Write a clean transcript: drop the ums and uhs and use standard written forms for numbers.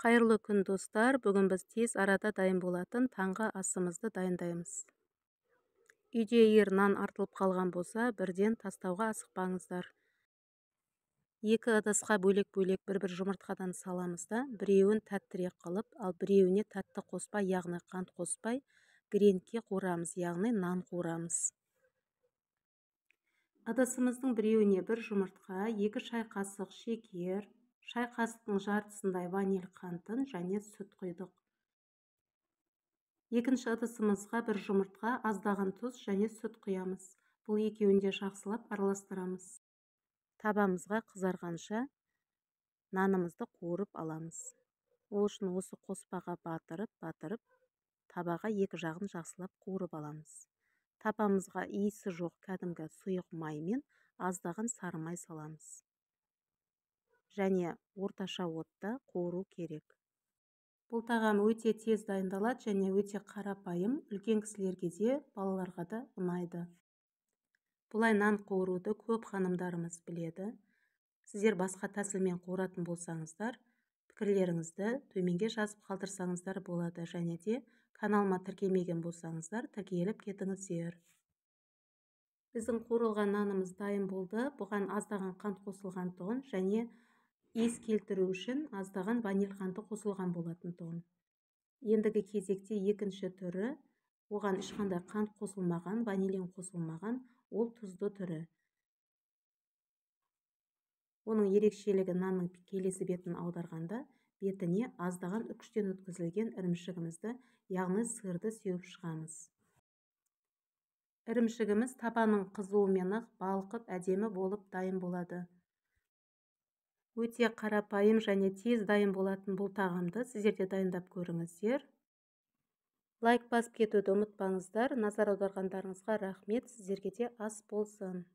Қайырлы күн достар, бүгін біз тез арада дайын болатын таңғы асымызды дайындаймыз. Үйде егер нан артылып қалған болса, бірден тастауға асықпаңыздар. 2 ыдысқа бөлек-бөлек бір жұмыртқадан саламыз да, біреуін тәттірек қылып, ал біреуіне тәтті қоспай, яғни қант қоспай, гренкке қуырамыз, яғни нан қуырамыз. Ыдысымыздың біреуіне 1 жұмыртқа, 2 шай қасық шекер, шай қасықтың жартысындай ваниль қантын және сүт құйдық. Екінші ыдысымызға 1 жұмыртқа, аздаған тұз және сүт құямыз. Бұл екеуін де жақсылап араластырамыз. Табамызға қызарғанша нанымызды қуырып аламыз. Ол үшін осы қоспаға батырып, табаға екі жағын жақсылап қуырып аламыз. Табамызға иісі жоқ кәдімгі сұйық маймен аздаған сары май саламыз. Және орташа отта қуыру керек. Бұл тағам өте тез дайындалады және өте қарапайым, үлкен кісілерге де, балаларға да ұнайды. Бұлай нан қуыруды көп ханымдарымыз біледі. Сіздер басқа тәсілмен қуыратын болсаңыздар, пікірлеріңізді төменге жазып қалдырсаңыздар болады, және де каналыма тіркелмеген болсаңыздар, тіркеліп кетіңіздер. Біздің қуырылған нанымыз дайын болды. Бұған аздаған қант қосылған тұғын және иіс келтіру үшін аздаған ваниль қанты қосылған болатын тұғын. Ендігі кезекте екінші түрі, оған ешқандай қант қосылмаған, ванилин қосылмаған, ол тұзды түрі. Оның ерекшелігі нанның келесі бетін аударғанда, бетіне аздаған үкіштен өткізілген ірімшігімізді, яғни сырды сеуіп шығамыз. Ірімшігіміз табаның қызуымен балқып әдемі болып дайын болады. Өте қарапайым және тез дайын болатын бұл тағамды сіздер де дайындап көріңіздер. Лайк басып кетуді ұмытпаңыздар. Назар аударғандарыңызға рахмет. Сіздерге де ас болсын.